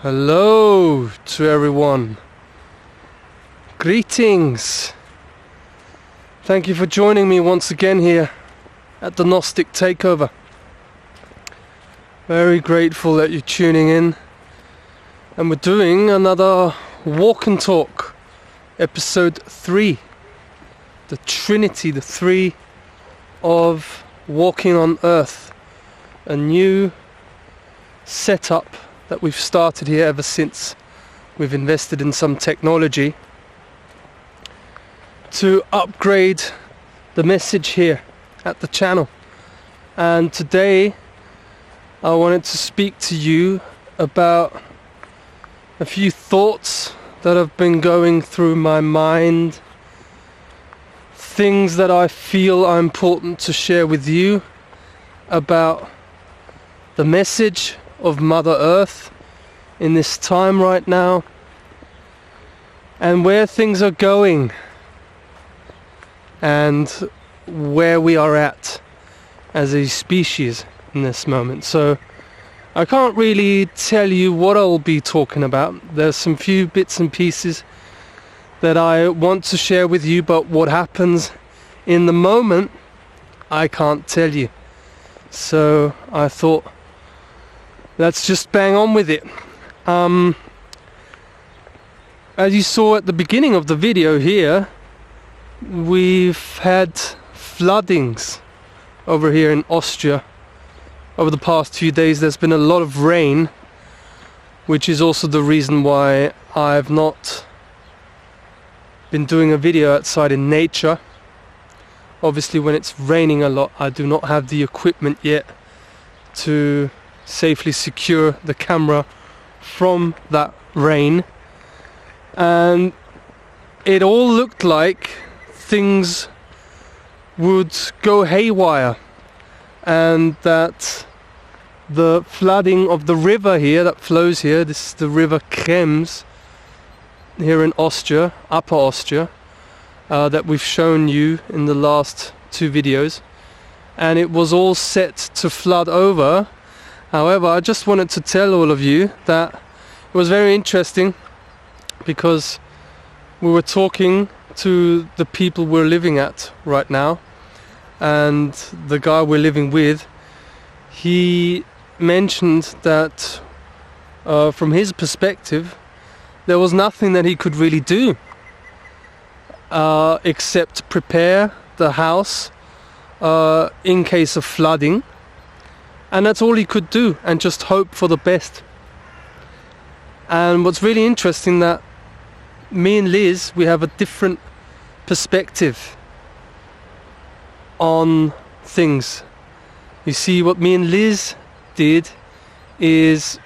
Hello to everyone. Greetings. Thank you for joining me once again here at the Gnostic Takeover. Very grateful that you're tuning in. And we're doing another walk and talk, episode 3. The Trinity, the 3 of walking on Earth. A new setup that we've started here ever since we've invested in some technology to upgrade the message here at the channel. And today I wanted to speak to you about a few thoughts that have been going through my mind, things that I feel are important to share with you about the message of Mother Earth in this time right now, and where things are going and where we are at as a species in this moment. So I can't really tell you what I'll be talking about. There's some few bits and pieces that I want to share with you, but what happens in the moment I can't tell you. So I thought, let's just bang on with it. As you saw at the beginning of the video here, we've had floodings over here in Austria. Over the past few days there's been a lot of rain, which is also the reason why I've not been doing a video outside in nature. Obviously when it's raining a lot I do not have the equipment yet to safely secure the camera from that rain, and it all looked like things would go haywire, and that the flooding of the river here that flows here, this is the river Krems here in Austria, Upper Austria, that we've shown you in the last 2 videos, and it was all set to flood over. However, I just wanted to tell all of you that it was very interesting, because we were talking to the people we're living at right now, and the guy we're living with, he mentioned that from his perspective there was nothing that he could really do except prepare the house in case of flooding. And that's all he could do, and just hope for the best. And what's really interesting, that me and Liz, we have a different perspective on things. You see, what me and Liz did is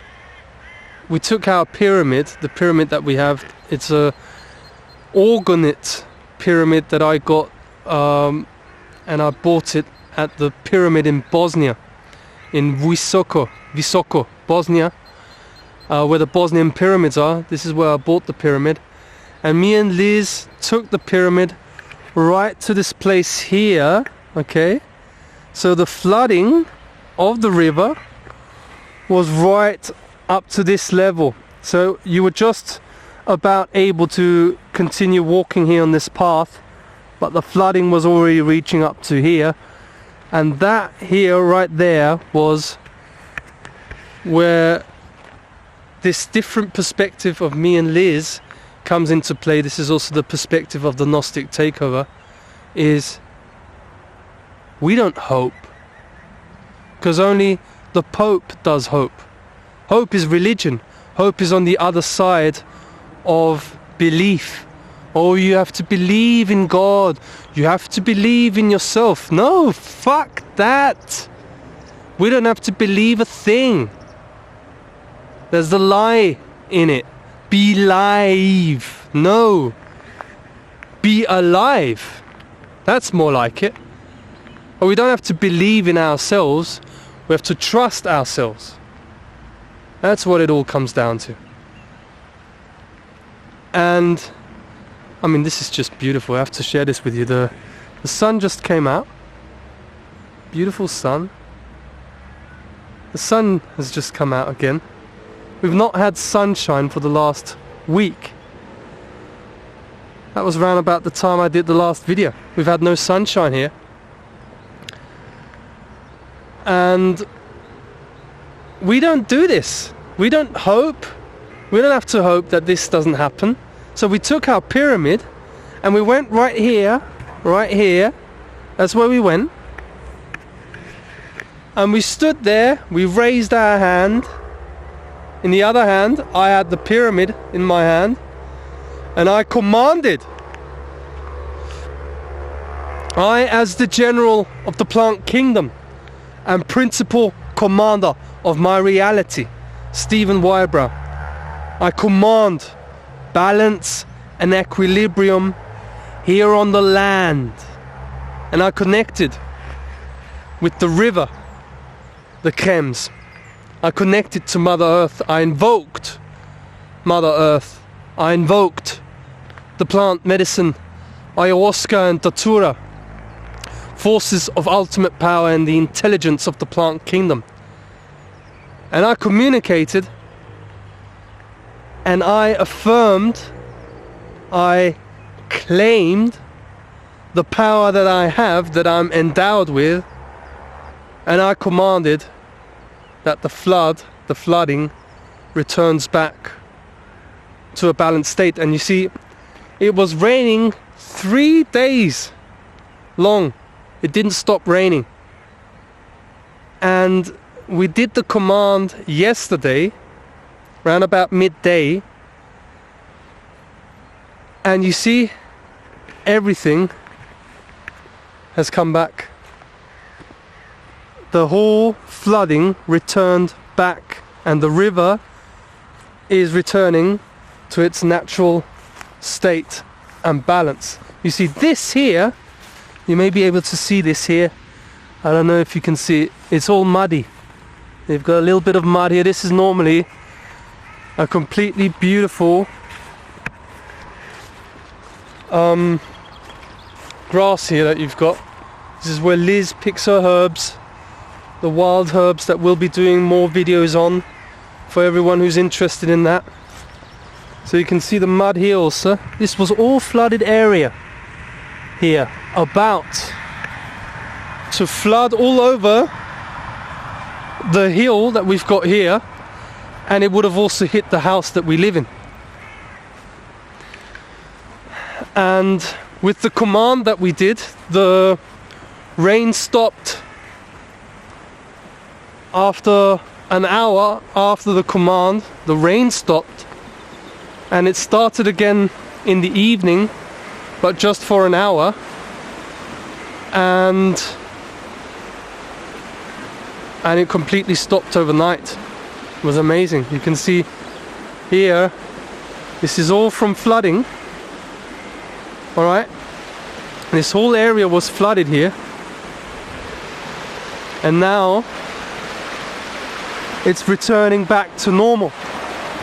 we took our pyramid, the pyramid that we have, it's a orgonite pyramid that I got, and I bought it at the pyramid in Bosnia. In Visoko, Bosnia, where the Bosnian pyramids are. This is where I bought the pyramid. And me and Liz took the pyramid right to this place here, okay? So the flooding of the river was right up to this level. So you were just about able to continue walking here on this path, but the flooding was already reaching up to here. And that here, right there, was where this different perspective of me and Liz comes into play. This is also the perspective of the Gnostic Takeover, is we don't hope, because only the Pope does hope. Hope is religion. Hope is on the other side of belief. Oh, you have to believe in God. You have to believe in yourself. No, fuck that. We don't have to believe a thing. There's the lie in it. Be live. No. Be alive. That's more like it. But we don't have to believe in ourselves. We have to trust ourselves. That's what it all comes down to. And I mean, this is just beautiful. I have to share this with you. The sun just came out. Beautiful sun. The sun has just come out again. We've not had sunshine for the last week. That was around about the time I did the last video. We've had no sunshine here. And we don't do this. We don't hope. We don't have to hope that this doesn't happen. So we took our pyramid and we went right here. That's where we went. And we stood there. We raised our hand. In the other hand, I had the pyramid in my hand. And I commanded. I, as the general of the plant kingdom and principal commander of my reality, Stephen Wybrow, I command balance and equilibrium here on the land. And I connected with the river, the Krems. I connected to Mother Earth. I invoked Mother Earth. I invoked the plant medicine, ayahuasca and datura, forces of ultimate power and the intelligence of the plant kingdom. And I communicated and I affirmed, I claimed the power that I have, that I'm endowed with, and I commanded that the flooding returns back to a balanced state. And you see, it was raining 3 days long. It didn't stop raining. And we did the command yesterday, around about midday. And you see, everything has come back. The whole flooding returned back, and the river is returning to its natural state and balance. You see this here, you may be able to see this here. I don't know if you can see it. It's all muddy. They've got a little bit of mud here. This is normally a completely beautiful grass here that you've got. This is where Liz picks her herbs, the wild herbs that we'll be doing more videos on for everyone who's interested in that. So you can see the mud here also. This was all flooded area here, about to flood all over the hill that we've got here, and it would have also hit the house that we live in. And with the command that we did, the rain stopped after an hour after the command. The rain stopped, and it started again in the evening, but just for an hour. And it completely stopped overnight. It was amazing. You can see here, this is all from flooding. Alright, this whole area was flooded here, and now it's returning back to normal,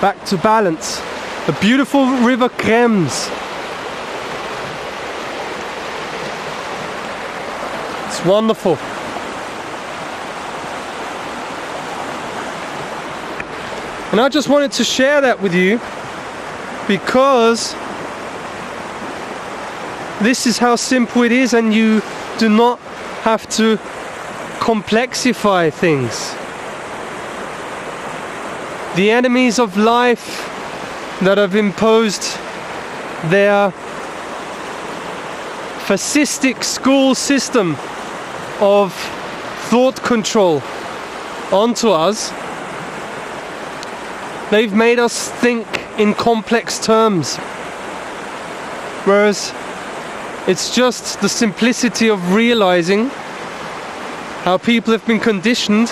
back to balance. The beautiful river Krems. It's wonderful. And I just wanted to share that with you, because this is how simple it is, and you do not have to complexify things. The enemies of life that have imposed their fascistic school system of thought control onto us, they've made us think in complex terms, whereas it's just the simplicity of realizing how people have been conditioned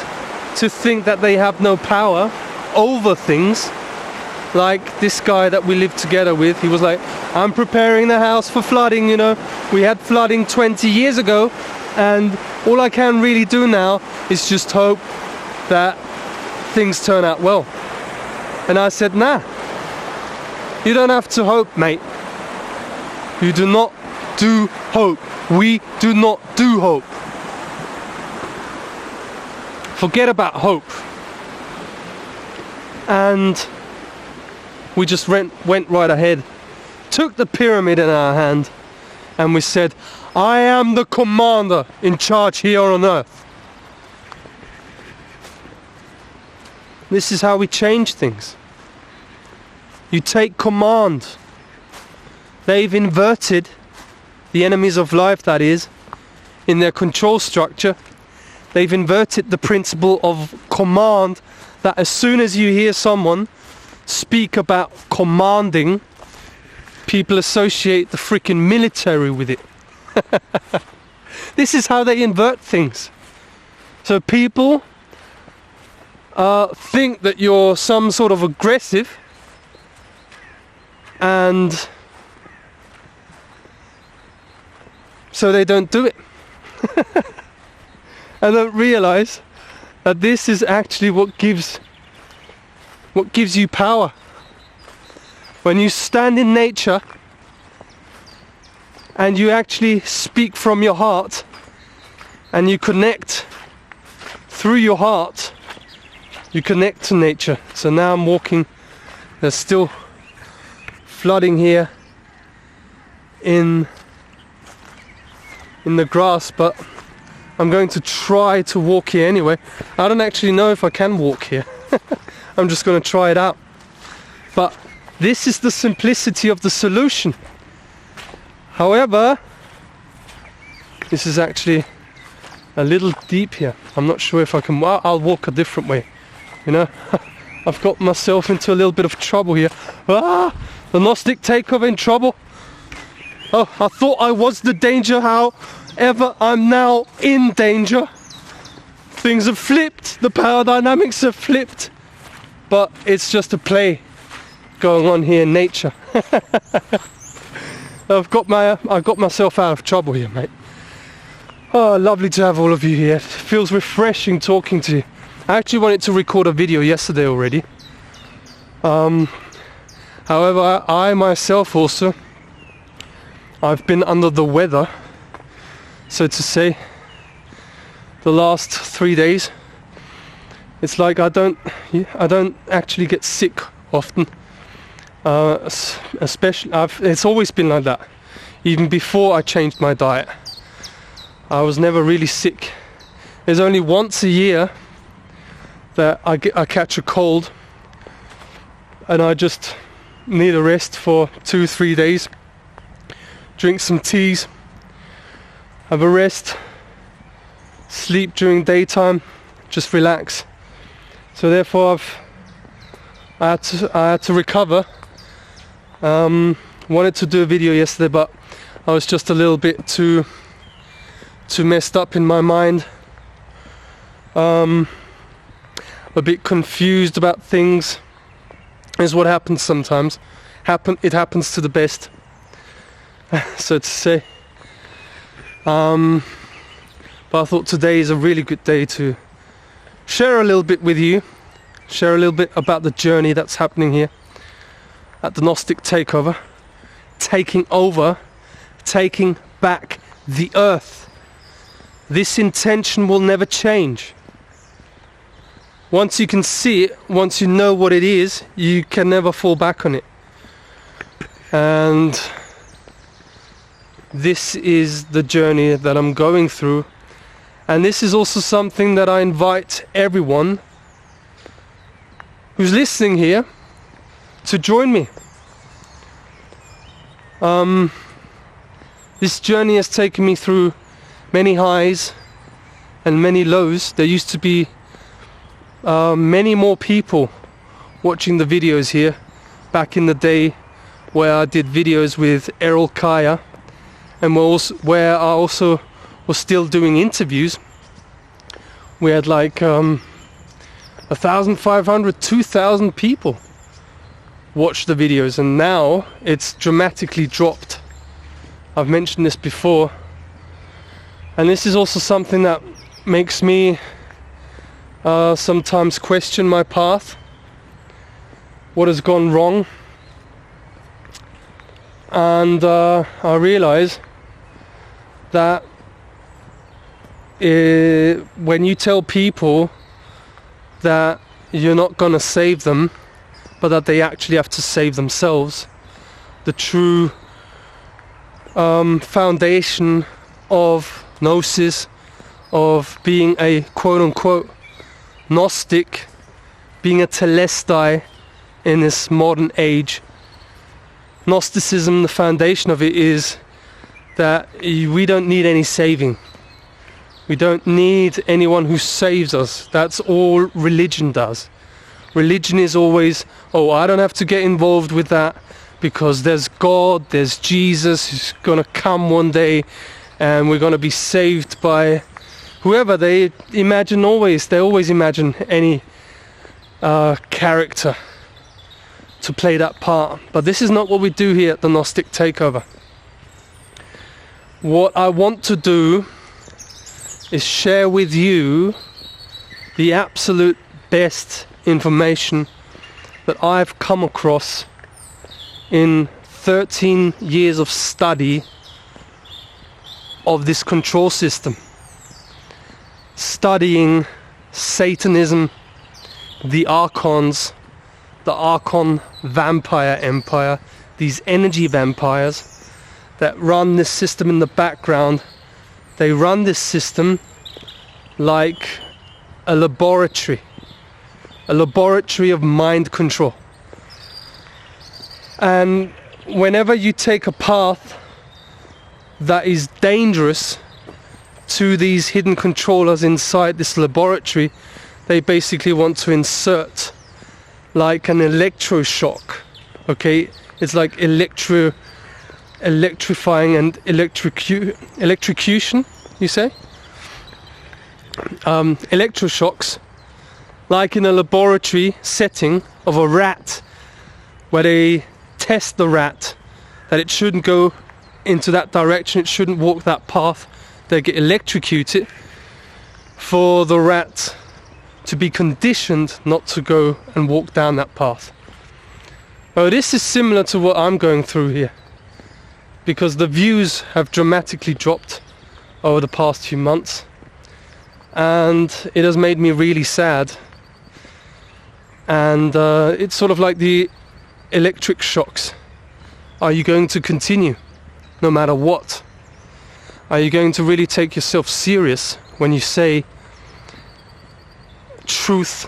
to think that they have no power over things. Like this guy that we lived together with, he was like, I'm preparing the house for flooding, you know. We had flooding 20 years ago, and all I can really do now is just hope that things turn out well. And I said, nah, you don't have to hope, mate. You do not do hope. We do not do hope. Forget about hope. and we just went right ahead, took the pyramid in our hand, and we said, I am the commander in charge here on Earth. This is how we change things. You take command. They've inverted, the enemies of life that is, in their control structure. They've inverted the principle of command, that as soon as you hear someone speak about commanding, people associate the freaking military with it. This is how they invert things. So people think that you're some sort of aggressive, and so they don't do it. And don't realize that this is actually what gives you power. When you stand in nature and you actually speak from your heart and you connect through your heart, you connect to nature. So now I'm walking, there's still flooding here in the grass, but I'm going to try to walk here anyway. I don't actually know if I can walk here. I'm just going to try it out. But this is the simplicity of the solution. However, this is actually a little deep here. I'm not sure if I can. I'll walk a different way. You know, I've got myself into a little bit of trouble here. The Gnostic takeover in trouble. Oh, I thought I was the danger. However, I'm now in danger. Things have flipped. The power dynamics have flipped. But it's just a play going on here in nature. I got myself out of trouble here, mate. Oh, lovely to have all of you here. It feels refreshing talking to you. I actually wanted to record a video yesterday already. However, I myself also, I've been under the weather, so to say, the last 3 days. It's like I don't actually get sick often. Especially, it's always been like that. Even before I changed my diet, I was never really sick. There's only once a year that I catch a cold, and I just need a rest for 2-3 days. Drink some teas, have a rest, sleep during daytime, just relax. So therefore I had to recover. Wanted to do a video yesterday, but I was just a little bit too messed up in my mind. A bit confused about things. Is what happens sometimes. It happens to the best, so to say. But I thought today is a really good day to share a little bit with you, share a little bit about the journey that's happening here at the Gnostic takeover, taking over, taking back the earth. This intention will never change. Once you can see it, once you know what it is, you can never fall back on it. And this is the journey that I'm going through. And this is also something that I invite everyone who's listening here to join me. This journey has taken me through many highs and many lows. There used to be many more people watching the videos here back in the day, where I did videos with Errol Kaya, and where I also was still doing interviews. We had like 1,500, 2,000 people watch the videos, and now it's dramatically dropped. I've mentioned this before, and this is also something that makes me sometimes question my path, what has gone wrong. And I realize that when you tell people that you're not gonna save them, but that they actually have to save themselves. The true foundation of gnosis, of being a quote-unquote Gnostic, being a Telestai in this modern age. Gnosticism, the foundation of it is that we don't need any saving. We don't need anyone who saves us. That's all religion does. Religion is always, oh, I don't have to get involved with that because there's God, there's Jesus who's going to come one day and we're going to be saved by whoever. They always imagine any character to play that part. But this is not what we do here at the Gnostic Takeover. What I want to do is share with you the absolute best information that I've come across in 13 years of study of this control system. Studying Satanism, the Archons, the Archon vampire empire, these energy vampires that run this system in the background. They run this system like a laboratory of mind control. And whenever you take a path that is dangerous to these hidden controllers inside this laboratory, they basically want to insert like an electroshock. Okay, it's like electrifying and electrocution, you say? Electroshocks, like in a laboratory setting of a rat, where they test the rat that it shouldn't go into that direction, it shouldn't walk that path. They get electrocuted for the rat to be conditioned not to go and walk down that path. Oh, this is similar to what I'm going through here, because the views have dramatically dropped over the past few months, and it has made me really sad. And it's sort of like the electric shocks. Are you going to continue no matter what? Are you going to really take yourself serious when you say truth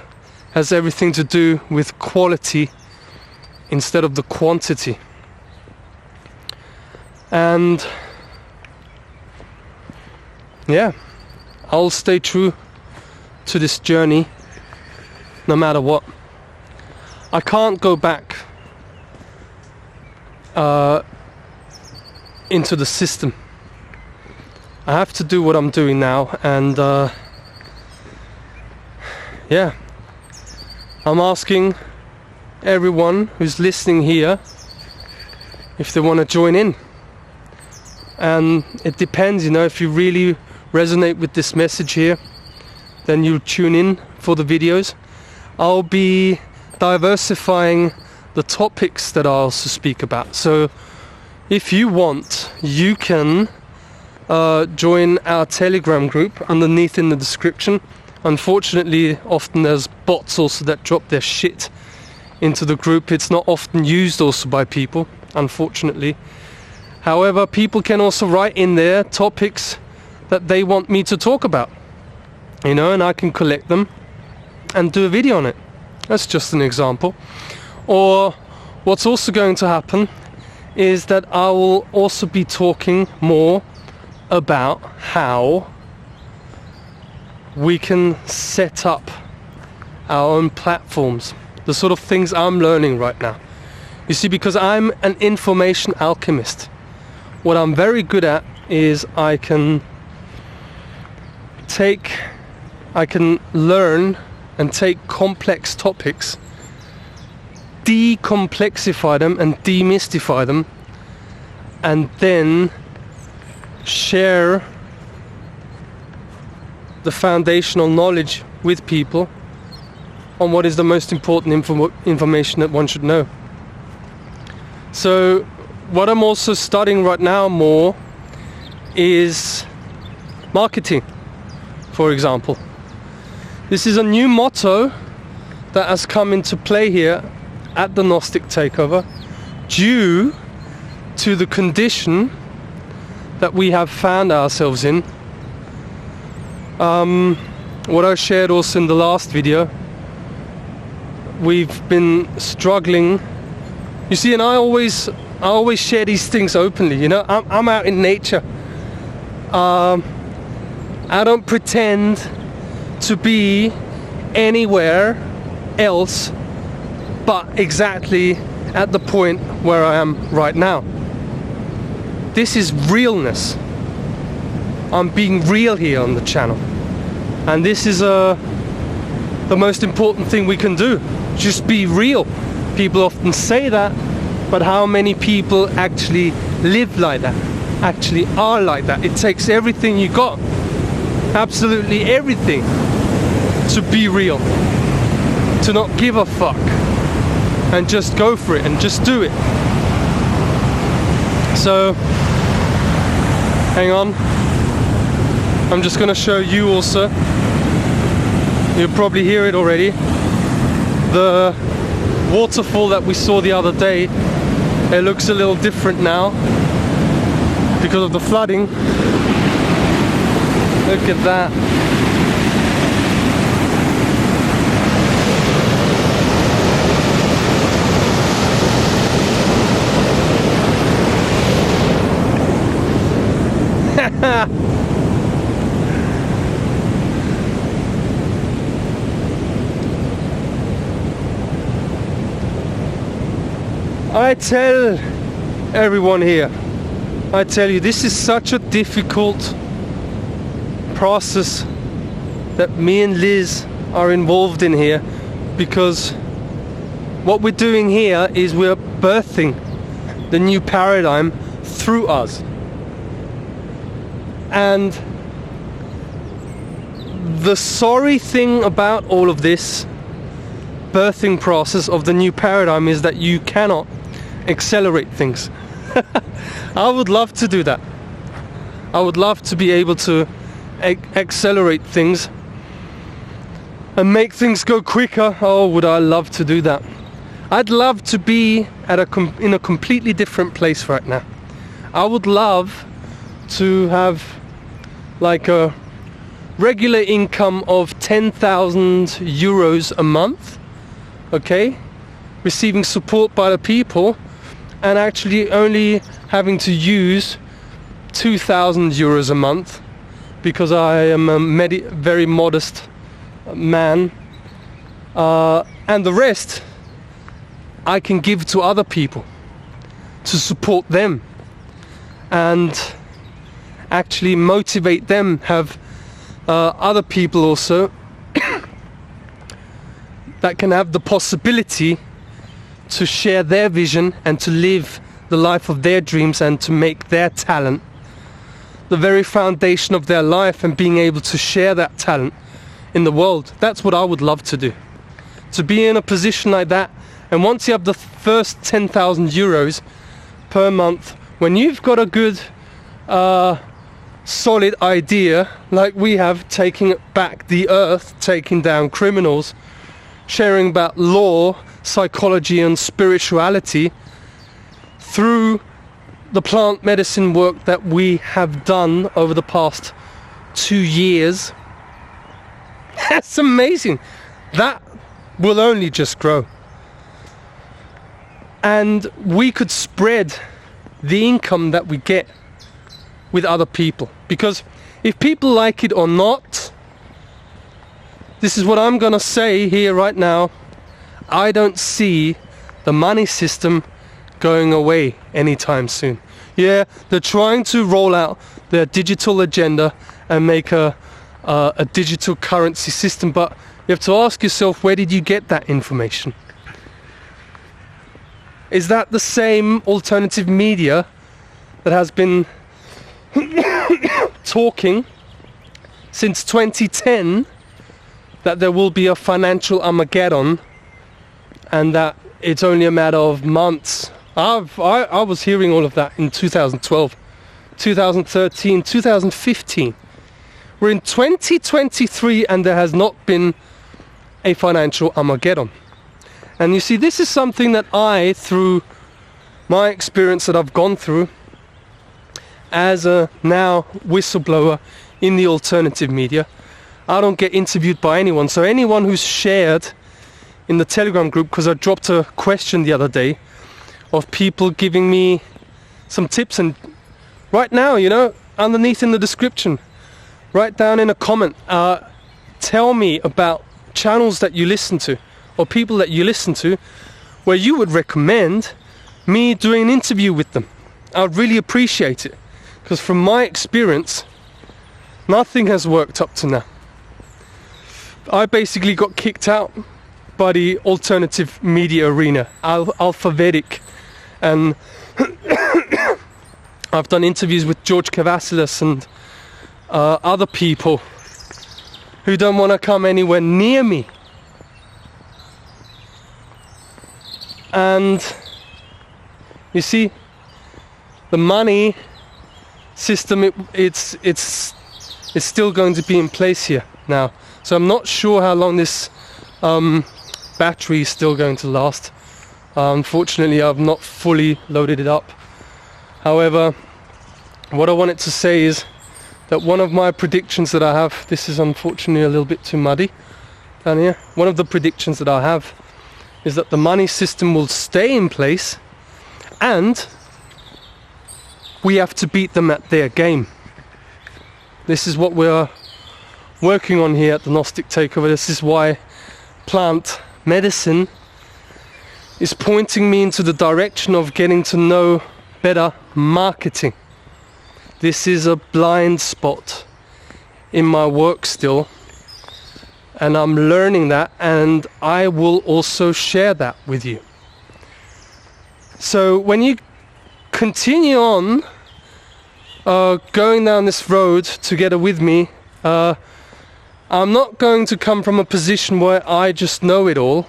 has everything to do with quality instead of the quantity? And yeah, I'll stay true to this journey no matter what. I can't go back into the system. I have to do what I'm doing now, and yeah, I'm asking everyone who's listening here if they want to join in. And it depends, if you really resonate with this message here, then you'll tune in for the videos. I'll be diversifying the topics that I also speak about. So if you want, you can join our Telegram group underneath in the description. Unfortunately, often there's bots also that drop their shit into the group. It's not often used also by people, unfortunately. However, people can also write in there topics that they want me to talk about, and I can collect them and do a video on it. That's just an example. Or what's also going to happen is that I will also be talking more about how we can set up our own platforms, the sort of things I'm learning right now. You see, because I'm an information alchemist, what I'm very good at is I can learn and take complex topics, decomplexify them and demystify them, and then share the foundational knowledge with people on what is the most important information that one should know. So what I'm also studying right now more is marketing, for example. This is a new motto that has come into play here at the Gnostic takeover due to the condition that we have found ourselves in. What I shared also in the last video, we've been struggling. You see, and I always share these things openly. You know, I'm out in nature. I don't pretend to be anywhere else but exactly at the point where I am right now. This is realness. I'm being real here on the channel, and this is the most important thing we can do. Just be real. People often say that, but how many people actually live like that, actually are like that? It takes everything you got, absolutely everything, to be real, to not give a fuck, and just go for it and just do it. So hang on, I'm just gonna show you also, you'll probably hear it already, the waterfall that we saw the other day. It looks a little different now because of the flooding. Look at that. I tell everyone here, I tell you, this is such a difficult process that me and Liz are involved in here, because what we're doing here is we're birthing the new paradigm through us. And the sorry thing about all of this birthing process of the new paradigm is that you cannot accelerate things. I would love to do that. I would love to be able to accelerate things and make things go quicker. Oh, would I love to do that. I'd love to be at in a completely different place right now. I would love to have like a regular income of 10,000 euros a month, okay, receiving support by the people, and actually only having to use 2,000 euros a month, because I am a very modest man, and the rest I can give to other people to support them and actually motivate them, have other people also that can have the possibility to share their vision and to live the life of their dreams, and to make their talent the very foundation of their life, and being able to share that talent in the world. That's what I would love to do, to be in a position like that. And once you have the first 10,000 euros per month, when you've got a good solid idea, like we have, taking back the earth, taking down criminals, sharing about law, psychology and spirituality through the plant medicine work that we have done over the past 2 years. That's amazing. That will only just grow. And we could spread the income that we get with other people, because if people like it or not, this is what I'm gonna say here right now, I don't see the money system going away anytime soon. Yeah, they're trying to roll out their digital agenda and make a digital currency system, but you have to ask yourself, where did you get that information? Is that the same alternative media that has been talking since 2010 that there will be a financial Armageddon, and that it's only a matter of months? I was hearing all of that in 2012, 2013, 2015. We're in 2023 and there has not been a financial Armageddon. And you see, this is something that I, through my experience that I've gone through as a now whistleblower in the alternative media, I don't get interviewed by anyone. So anyone who's shared in the Telegram group, because I dropped a question the other day of people giving me some tips, and right now, you know, underneath in the description, write down in a comment, tell me about channels that you listen to or people that you listen to where you would recommend me doing an interview with them. I'd really appreciate it, because from my experience, nothing has worked up to now. I basically got kicked out by the alternative media arena, alphabetic, and I've done interviews with George Kavasilis and other people who don't want to come anywhere near me. And you see, the money system, it's still going to be in place here now. So I'm not sure how long this battery is still going to last. Unfortunately, I've not fully loaded it up. However, what I wanted to say is that one of my predictions that I have, this is unfortunately a little bit too muddy down here. One of the predictions that I have is that the money system will stay in place, and we have to beat them at their game. This is what we're working on here at the Gnostic Takeover. This is why plant medicine is pointing me into the direction of getting to know better marketing. This is a blind spot in my work still, and I'm learning that, and I will also share that with you. So when you continue on going down this road together with me, I'm not going to come from a position where I just know it all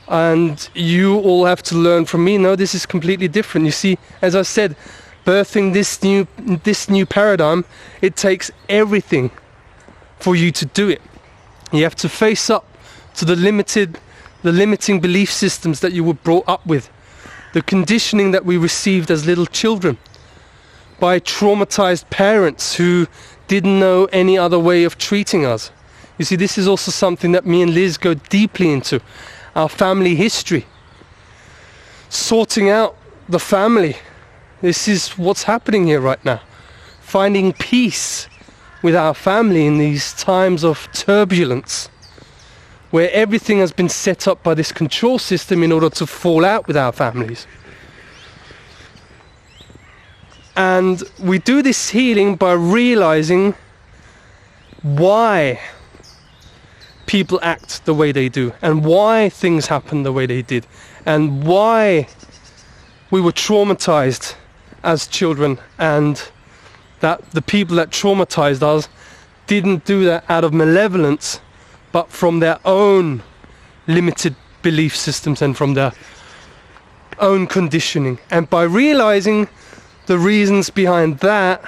and you all have to learn from me. No, this is completely different. You see, as I said, birthing this new paradigm, it takes everything for you to do it. You have to face up to the limiting belief systems that you were brought up with, the conditioning that we received as little children by traumatized parents who didn't know any other way of treating us. You see, this is also something that me and Liz go deeply into, our family history, sorting out the family. This is what's happening here right now, finding peace with our family in these times of turbulence, where everything has been set up by this control system in order to fall out with our families. And we do this healing by realizing why people act the way they do, and why things happen the way they did, and why we were traumatized as children, and that the people that traumatized us didn't do that out of malevolence, but from their own limited belief systems and from their own conditioning. And by realizing the reasons behind that,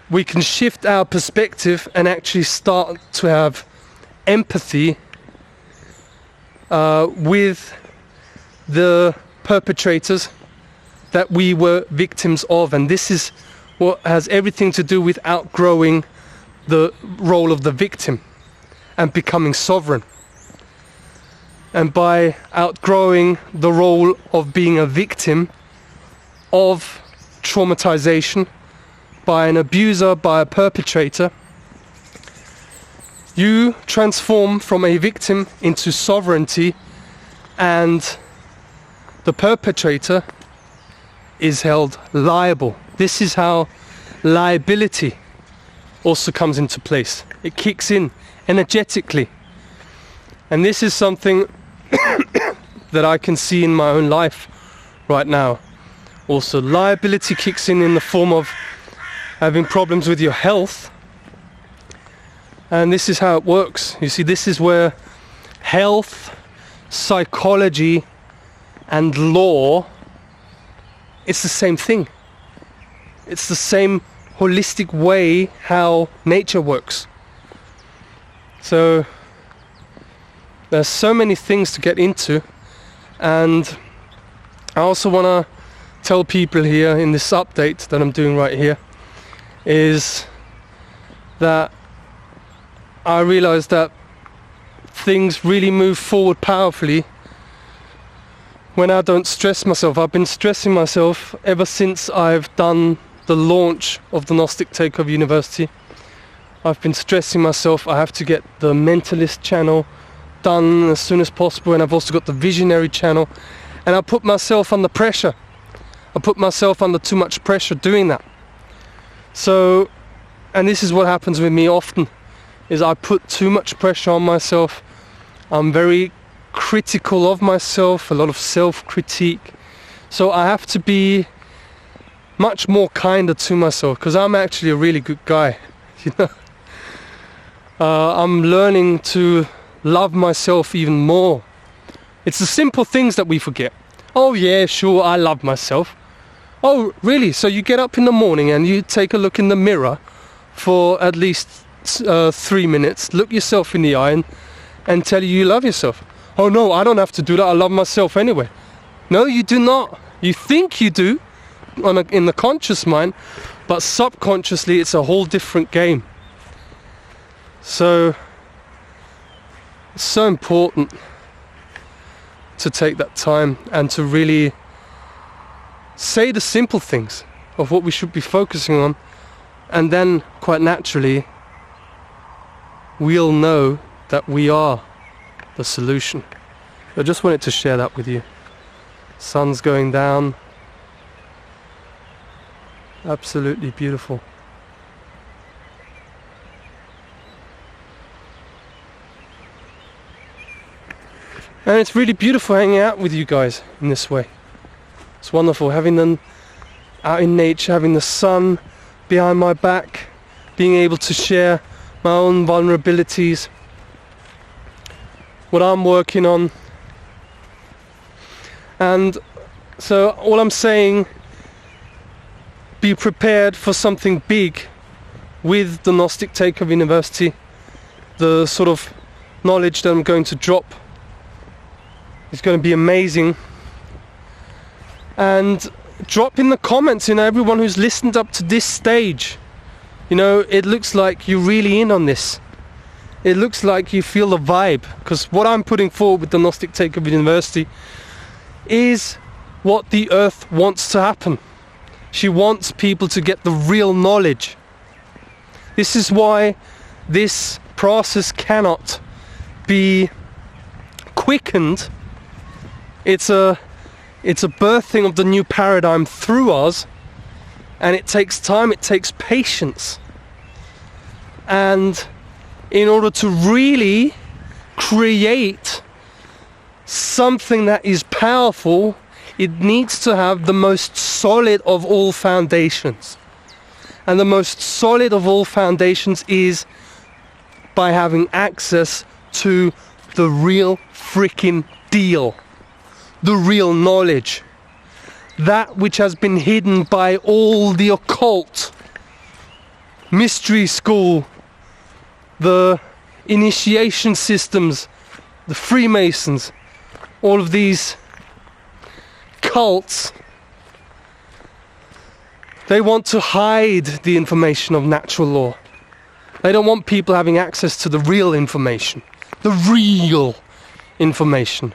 we can shift our perspective and actually start to have empathy with the perpetrators that we were victims of. And this is what has everything to do with outgrowing the role of the victim and becoming sovereign. And by outgrowing the role of being a victim of traumatization by an abuser, by a perpetrator, you transform from a victim into sovereignty, and the perpetrator is held liable. This is how liability also comes into place. It kicks in energetically. And this is something that I can see in my own life right now. Also, liability kicks in the form of having problems with your health. And this is how it works. You see, this is where health, psychology, and law, it's the same thing. It's the same holistic way how nature works. So There's so many things to get into, and I also want to tell people here in this update that I'm doing right here is that I realized that things really move forward powerfully when I don't stress myself. I've been stressing myself ever since I've done the launch of the Gnostic Takeover University. I've been stressing myself. I have to get the Mentalist channel done as soon as possible, and I've also got the Visionary channel, and I put myself under pressure. I put myself under too much pressure doing that. So, and this is what happens with me often, is I put too much pressure on myself. I'm very critical of myself, a lot of self-critique. So I have to be much more kinder to myself, because I'm actually a really good guy, you know. I'm learning to love myself even more. It's the simple things that we forget. Oh yeah, sure, I love myself. Oh really? So you get up in the morning and you take a look in the mirror for at least 3 minutes, look yourself in the eye and tell you love yourself. Oh no, I don't have to do that, I love myself anyway. No, you do not. You think you do in the conscious mind, but subconsciously it's a whole different game. So it's so important to take that time and to really say the simple things of what we should be focusing on, and then quite naturally we'll know that we are the solution. I just wanted to share that with you. Sun's going down. Absolutely beautiful. And it's really beautiful hanging out with you guys in this way. It's wonderful having them out in nature, having the sun behind my back, being able to share my own vulnerabilities, what I'm working on. And so all I'm saying, be prepared for something big with the Gnostic Takeover University. The sort of knowledge that I'm going to drop is going to be amazing. And drop in the comments, you know, everyone who's listened up to this stage, you know, it looks like you're really in on this. It looks like you feel the vibe, because what I'm putting forward with the Gnostic Takeover University is what the Earth wants to happen. She wants people to get the real knowledge. This is why this process cannot be quickened. It's a birthing of the new paradigm through us, and it takes time, it takes patience. And in order to really create something that is powerful, it needs to have the most solid of all foundations. And the most solid of all foundations is by having access to the real freaking deal. The real knowledge. That which has been hidden by all the occult, mystery school, the initiation systems, the Freemasons, all of these cults. They want to hide the information of natural law. They don't want people having access to the real information. The real information.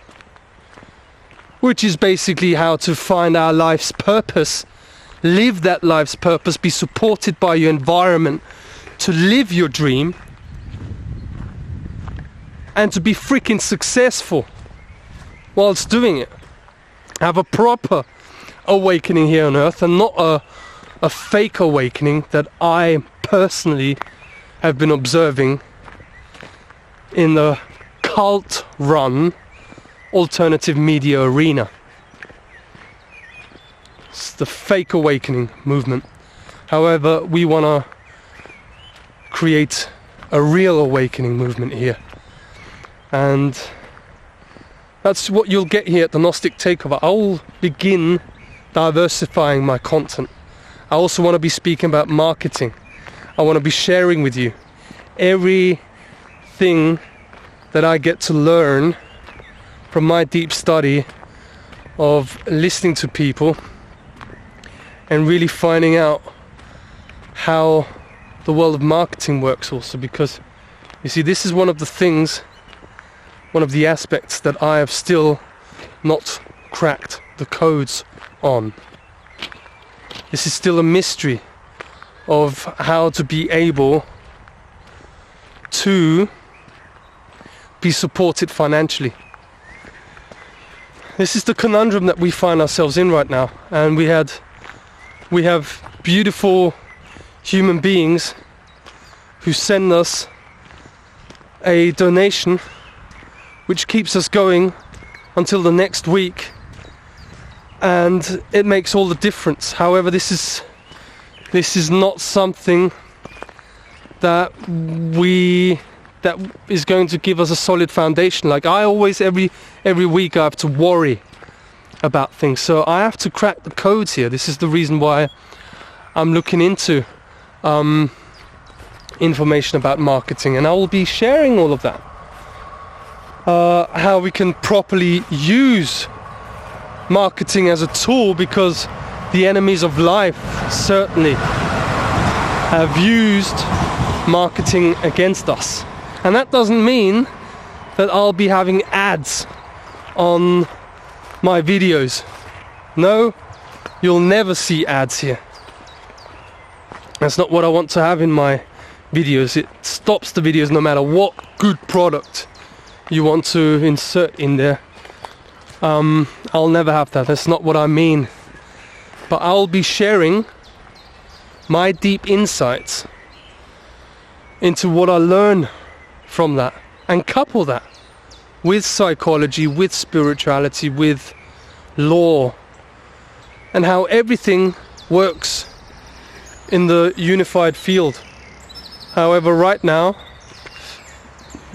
Which is basically how to find our life's purpose, live that life's purpose, be supported by your environment to live your dream, and to be freaking successful whilst doing it. Have a proper awakening here on Earth, and not a fake awakening that I personally have been observing in the cult-run alternative media arena. It's the fake awakening movement. However, we want to create a real awakening movement here. And that's what you'll get here at the Gnostic Takeover. I'll begin diversifying my content. I also want to be speaking about marketing. I want to be sharing with you everything that I get to learn from my deep study of listening to people and really finding out how the world of marketing works also, because you see, this is one of the things, one of the aspects that I have still not cracked the codes on. This is still a mystery of how to be able to be supported financially. This is the conundrum that we find ourselves in right now, and we have beautiful human beings who send us a donation which keeps us going until the next week, and it makes all the difference. However, this is not something that is going to give us a solid foundation. Like, I always, every week I have to worry about things, so I have to crack the codes here. This is the reason why I'm looking into information about marketing, and I will be sharing all of that. How we can properly use marketing as a tool, because the enemies of life certainly have used marketing against us. And that doesn't mean that I'll be having ads on my videos. No, you'll never see ads here. That's not what I want to have in my videos. It stops the videos no matter what good product you want to insert in there. I'll never have that. That's not what I mean. But I'll be sharing my deep insights into what I learn from that, and couple that with psychology, with spirituality, with law, and how everything works in the unified field. However, right now,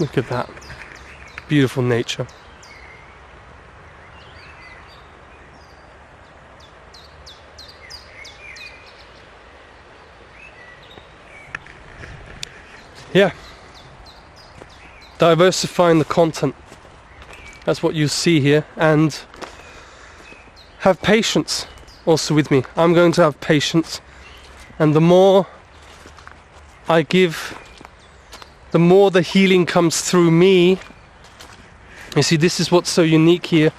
look at that beautiful nature. Yeah, diversifying the content, that's what you see here, and have patience also with me. I'm going to have patience, and the more I give, the more the healing comes through me. You see, this is what's so unique here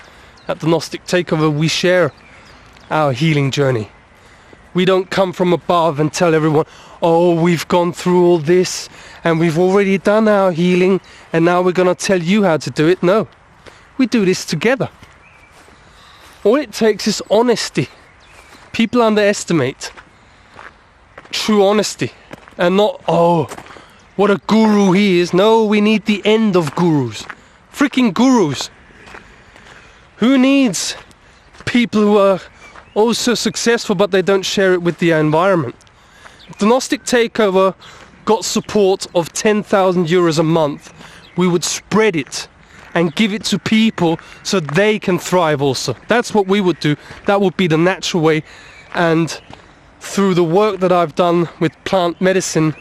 at the Gnostic Takeover. We share our healing journey. We don't come from above and tell everyone, oh, we've gone through all this and we've already done our healing and now we're going to tell you how to do it. No, we do this together. All it takes is honesty. People underestimate true honesty, and not, oh, what a guru he is. No, we need the end of gurus. Freaking gurus. Who needs people who are also successful but they don't share it with the environment? If the Gnostic Takeover got support of 10,000 euros a month, we would spread it and give it to people so they can thrive also. That's what we would do. That would be the natural way. And through the work that I've done with plant medicine,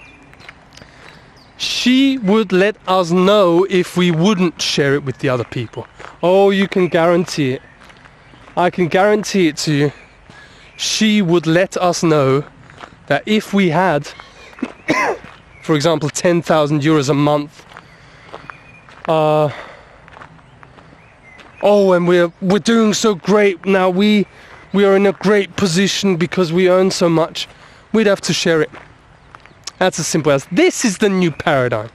she would let us know if we wouldn't share it with the other people. Oh, you can guarantee it. I can guarantee it to you. She would let us know that if we had, for example, 10,000 euros a month, oh, and we're doing so great now, we are in a great position because we earn so much, we'd have to share it. That's as simple as. This is the new paradigm.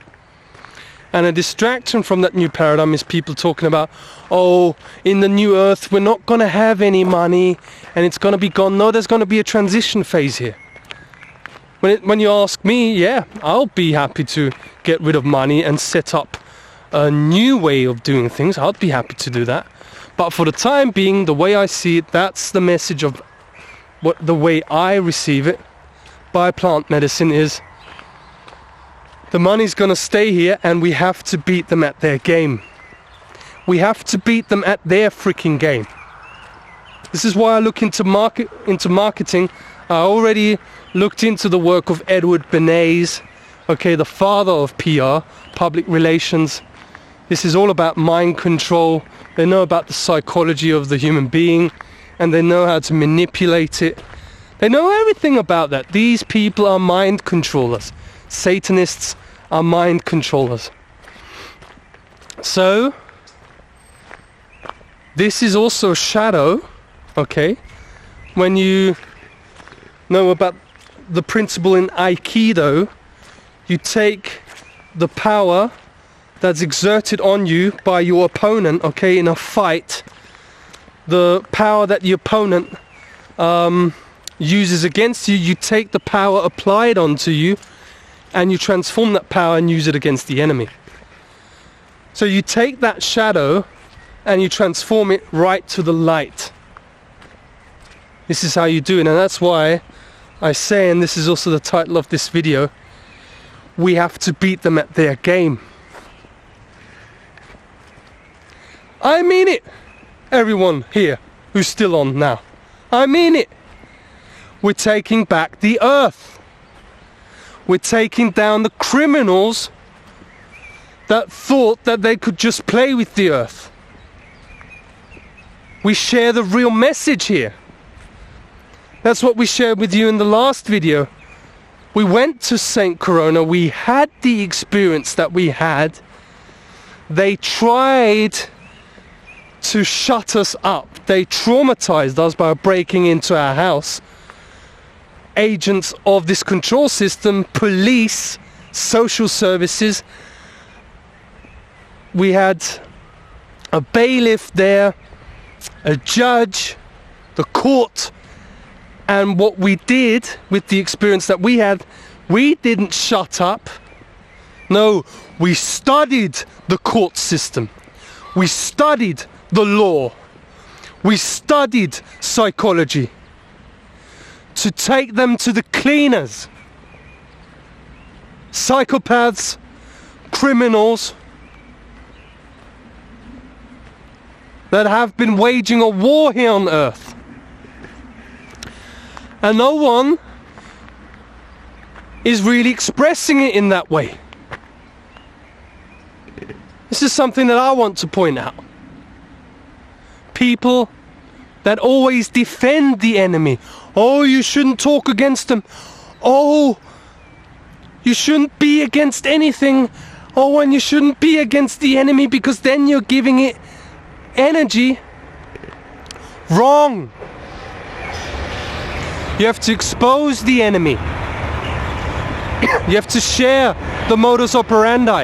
And a distraction from that new paradigm is people talking about, oh, in the new earth we're not going to have any money and it's going to be gone. No, there's going to be a transition phase here. When you ask me, yeah, I'll be happy to get rid of money and set up a new way of doing things. I'd be happy to do that. But for the time being, the way I see it, that's the message of what the way I receive it by plant medicine is. The money's going to stay here and we have to beat them at their game. We have to beat them at their freaking game. This is why I look into marketing. I already looked into the work of Edward Bernays, okay, the father of PR, public relations. This is all about mind control. They know about the psychology of the human being, and they know how to manipulate it. They know everything about that. These people are mind controllers. Satanists are mind controllers. So, this is also a shadow, okay? When you know about the principle in Aikido, you take the power that's exerted on you by your opponent, okay, in a fight, the power that the opponent uses against you, you take the power applied onto you and you transform that power and use it against the enemy. So you take that shadow and you transform it right to the light. This is how you do it, and that's why I say, and this is also the title of this video, we have to beat them at their game. I mean it, everyone here who's still on now. I mean it. We're taking back the earth. We're taking down the criminals that thought that they could just play with the earth. We share the real message here. That's what we shared with you in the last video. We went to St. Corona, we had the experience that we had. They tried to shut us up. They traumatized us by breaking into our house. Agents of this control system, police, social services. We had a bailiff there, a judge, the court, and what we did with the experience that we had, we didn't shut up. No, we studied the court system. We studied the law. We studied psychology to take them to the cleaners. Psychopaths, criminals that have been waging a war here on earth. And no one is really expressing it in that way. This is something that I want to point out. People that always defend the enemy. Oh, you shouldn't talk against them. Oh, you shouldn't be against anything. Oh, and you shouldn't be against the enemy because then you're giving it energy. Wrong. You have to expose the enemy. You have to share the modus operandi.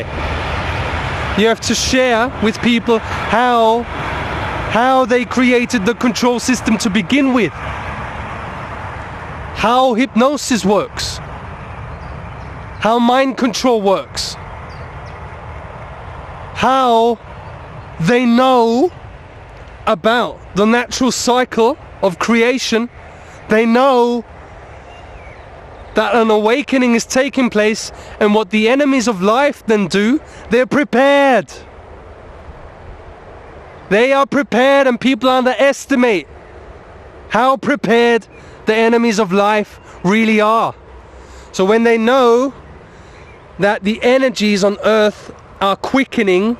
You have to share with people how they created the control system to begin with. How hypnosis works. How mind control works. How they know about the natural cycle of creation. They know that an awakening is taking place, and what the enemies of life then do, they're prepared. They are prepared, and people underestimate how prepared the enemies of life really are. So when they know that the energies on earth are quickening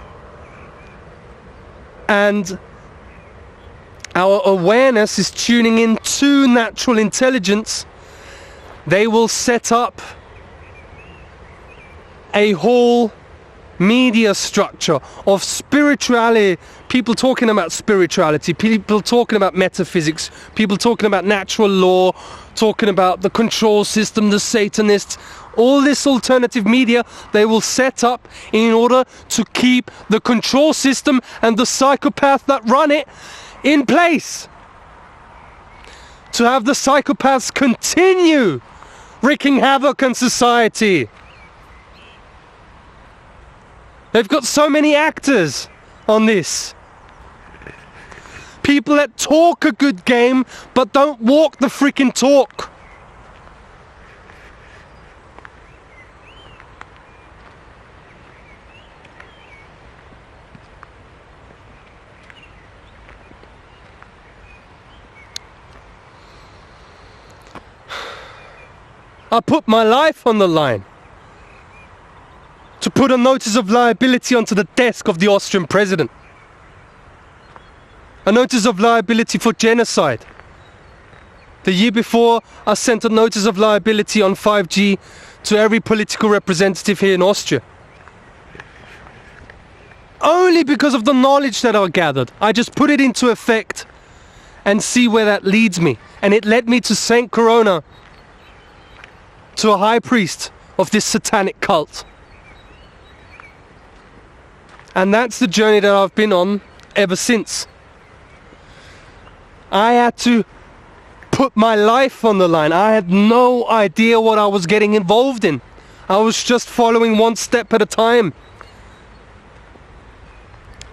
and our awareness is tuning in to natural intelligence, they will set up a whole media structure of spirituality. People talking about spirituality, people talking about metaphysics, people talking about natural law, talking about the control system, the Satanists. All this alternative media they will set up in order to keep the control system and the psychopath that run it in place. To have the psychopaths continue wreaking havoc on society. They've got so many actors on this. People that talk a good game but don't walk the freaking talk. I put my life on the line to put a notice of liability onto the desk of the Austrian president. A notice of liability for genocide. The year before, I sent a notice of liability on 5G to every political representative here in Austria. Only because of the knowledge that I gathered. I just put it into effect and see where that leads me. And it led me to Saint Corona, to a high priest of this satanic cult. And that's the journey that I've been on ever since. I had to put my life on the line. I had no idea what I was getting involved in. I was just following one step at a time.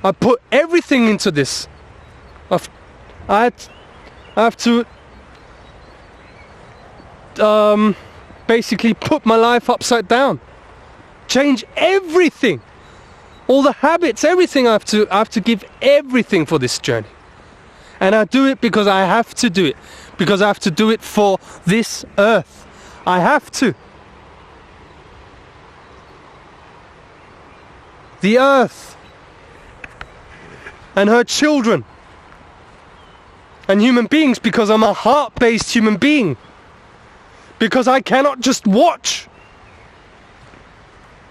I put everything into this. I have to basically put my life upside down. Change everything. All the habits, everything. I have to give everything for this journey. And I do it because I have to do it. Because I have to do it for this earth. I have to. The earth and her children and human beings, because I'm a heart-based human being. Because I cannot just watch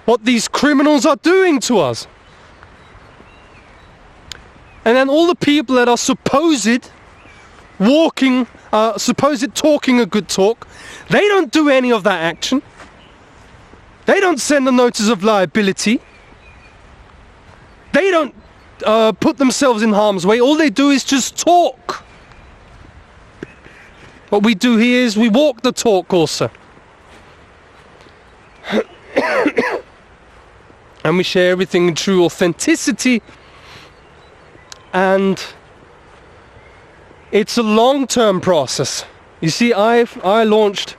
what these criminals are doing to us. And then all the people that are supposed talking a good talk, they don't do any of that action. They don't send a notice of liability. They don't put themselves in harm's way. All they do is just talk. What we do here is we walk the talk also. And we share everything in true authenticity. And it's a long-term process. You see, I launched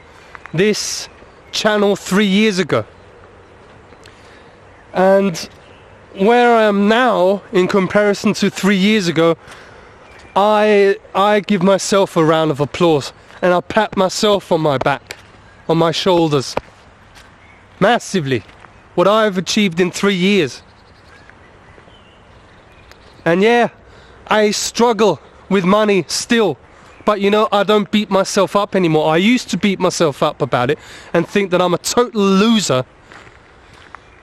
this channel 3 years ago. And where I am now, in comparison to 3 years ago, I give myself a round of applause. And I pat myself on my back, on my shoulders. Massively. What I've achieved in 3 years. And yeah, I struggle with money still. But you know, I don't beat myself up anymore. I used to beat myself up about it and think that I'm a total loser.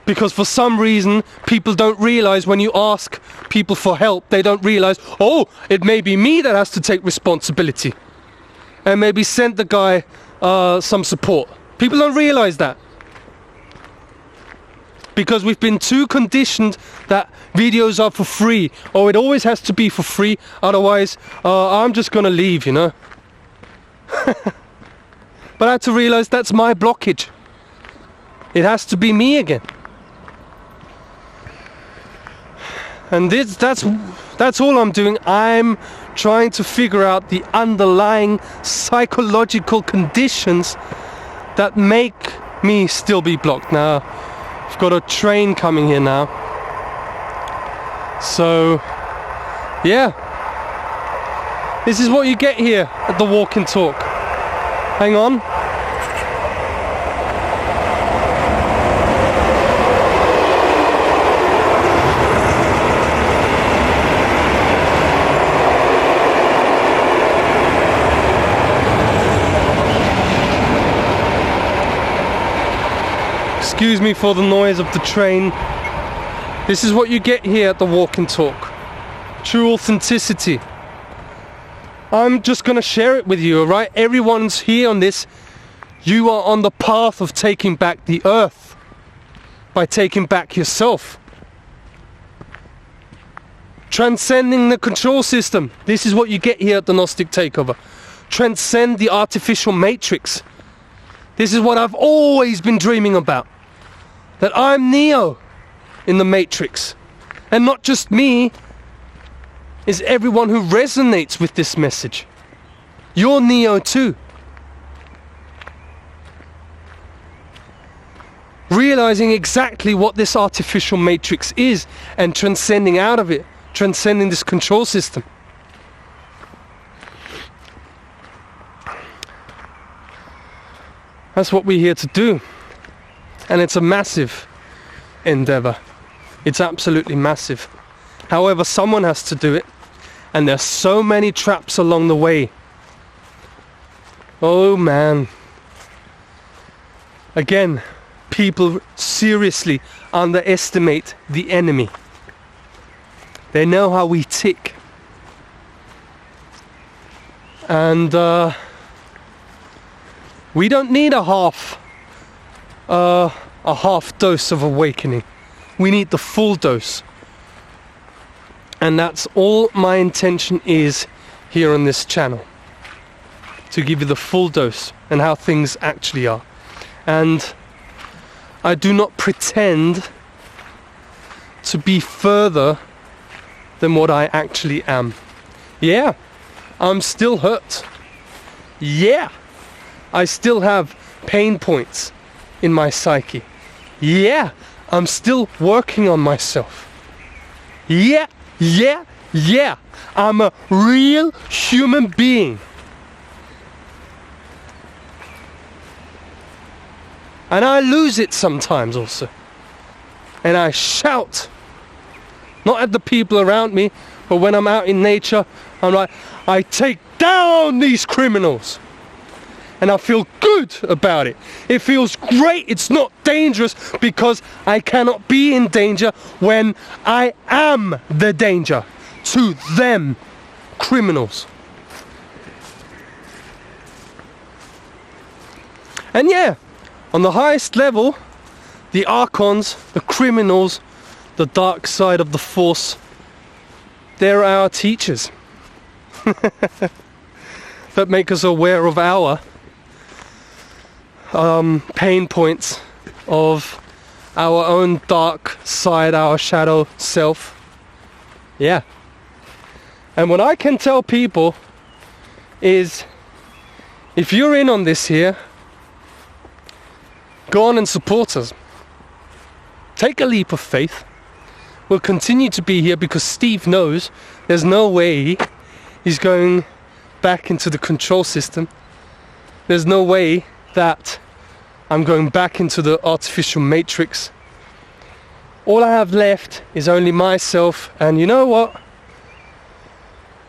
Because for some reason, people don't realize when you ask people for help, they don't realize, oh, it may be me that has to take responsibility. And maybe send the guy some support. People don't realize that. Because we've been too conditioned that videos are for free. Or it always has to be for free. Otherwise, I'm just going to leave, you know. But I had to realize that's my blockage. It has to be me again. And that's all I'm doing. I'm trying to figure out the underlying psychological conditions that make me still be blocked. Now, I've got a train coming here now. So, yeah. This is what you get here at the Walk and Talk. Hang on. Excuse me for the noise of the train. This is what you get here at the Walk and Talk. True authenticity. I'm just going to share it with you, alright? Everyone's here on this. You are on the path of taking back the earth by taking back yourself. Transcending the control system. This is what you get here at the Gnostic Takeover. Transcend the artificial matrix. This is what I've always been dreaming about. That I'm Neo in the Matrix. And not just me, is everyone who resonates with this message. You're Neo too. Realizing exactly what this artificial matrix is and transcending out of it. Transcending this control system. That's what we're here to do. And it's a massive endeavor. It's absolutely massive. However, someone has to do it, and there's so many traps along the way. Oh man. Again, people seriously underestimate the enemy. They know how we tick. And we don't need a half dose of awakening. We need the full dose. And that's all my intention is here on this channel. To give you the full dose and how things actually are. And I do not pretend to be further than what I actually am. Yeah, I'm still hurt. Yeah, I still have pain points in my psyche. Yeah, I'm still working on myself. Yeah, I'm a real human being. And I lose it sometimes also. And I shout. Not at the people around me, but when I'm out in nature, I'm like, I take down these criminals. And I feel good about it. It feels great. It's not dangerous because I cannot be in danger when I am the danger to them criminals. And yeah, on the highest level, the archons, the criminals, the dark side of the force, they're our teachers that make us aware of our pain points, of our own dark side, our shadow self. Yeah. And what I can tell people is, if you're in on this here, go on and support us. Take a leap of faith. We'll continue to be here because Steve knows there's no way he's going back into the control system. There's no way that I'm going back into the artificial matrix. All I have left is only myself, and you know what?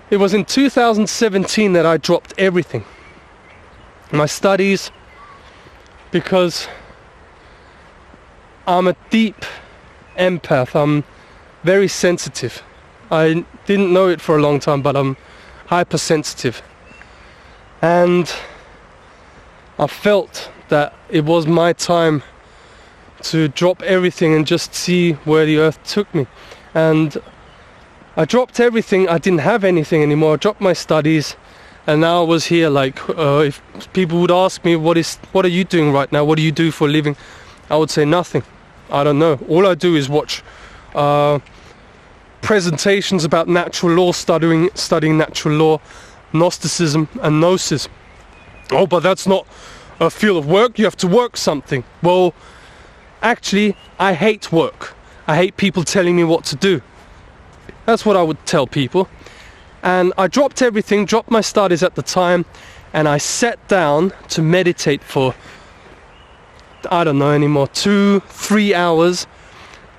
It was in 2017 that I dropped everything. My studies, because I'm a deep empath. I'm very sensitive. I didn't know it for a long time, but I'm hypersensitive. And I felt that it was my time to drop everything and just see where the earth took me. And I dropped everything. I didn't have anything anymore. I dropped my studies, and now I was here. Like, if people would ask me, what are you doing right now? What do you do for a living? I would say nothing. I don't know. All I do is watch presentations about natural law, studying natural law, Gnosticism and Gnosis. Oh, but that's not a field of work. You have to work something. Well, actually, I hate work. I hate people telling me what to do. That's what I would tell people. And I dropped everything, dropped my studies at the time, and I sat down to meditate for, I don't know anymore, 2-3 hours,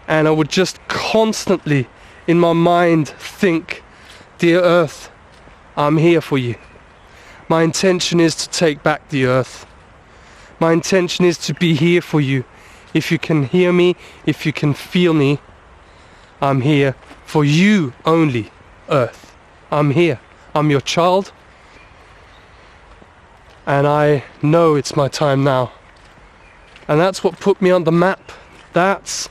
and I would just constantly in my mind think, dear earth, I'm here for you. My intention is to take back the earth. My intention is to be here for you. If you can hear me, if you can feel me, I'm here for you only, earth. I'm here. I'm your child. And I know it's my time now. And that's what put me on the map. That's,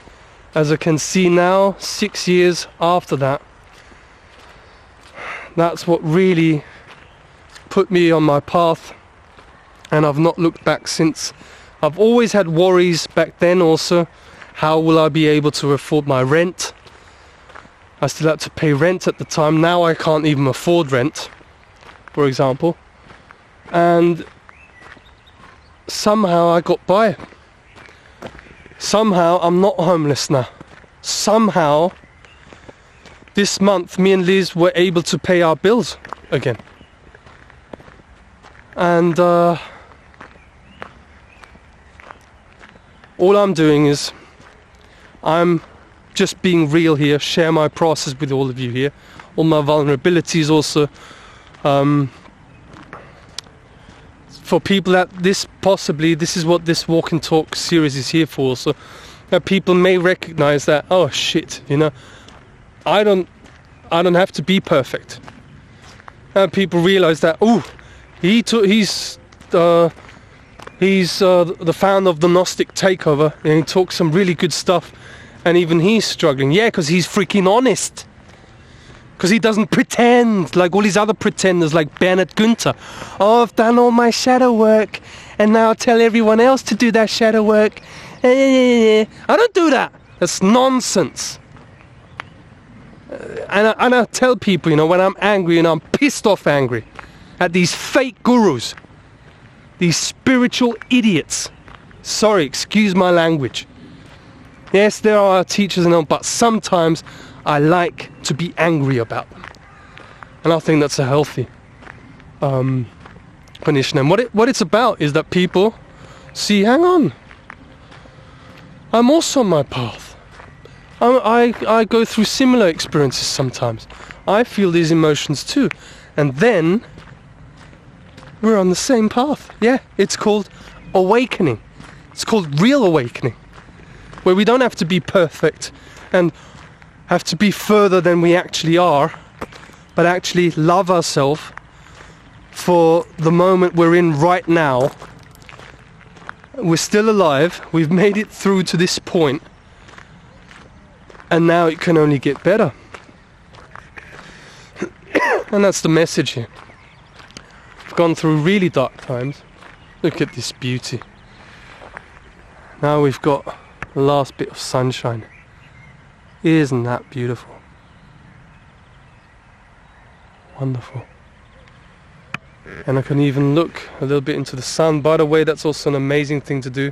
as I can see now, 6 years after that, that's what really put me on my path. And I've not looked back since. I've always had worries back then also. How will I be able to afford my rent? I still had to pay rent at the time. Now I can't even afford rent, for example. And somehow I got by. Somehow I'm not homeless now. Somehow this month me and Liz were able to pay our bills again. And all I'm doing is I'm just being real here, share my process with all of you here, all my vulnerabilities also. For people that this is what this walk and talk series is here for, so that people may recognize that, oh shit, you know, I don't have to be perfect. And people realize that, oh, he's the founder of the Gnostic Takeover, and he talks some really good stuff, and even he's struggling. Yeah, because he's freaking honest. Because he doesn't pretend like all these other pretenders like Bernard Gunther. Oh, I've done all my shadow work and now I tell everyone else to do their shadow work. I don't do that. That's nonsense. And I tell people, you know, when I'm angry, and I'm pissed off angry at these fake gurus, these spiritual idiots. Sorry, excuse my language. Yes, there are teachers and all, but sometimes I like to be angry about them, and I think that's a healthy condition. And what it's about is that people see, hang on, I'm also on my path. I go through similar experiences sometimes. I feel these emotions too, and then we're on the same path. Yeah, it's called awakening. It's called real awakening, where we don't have to be perfect and have to be further than we actually are, but actually love ourselves for the moment we're in right now. We're still alive, we've made it through to this point, and now it can only get better. And that's the message here. We've gone through really dark times. Look at this beauty. Now we've got the last bit of sunshine. Isn't that beautiful? Wonderful. And I can even look a little bit into the sun. By the way, that's also an amazing thing to do.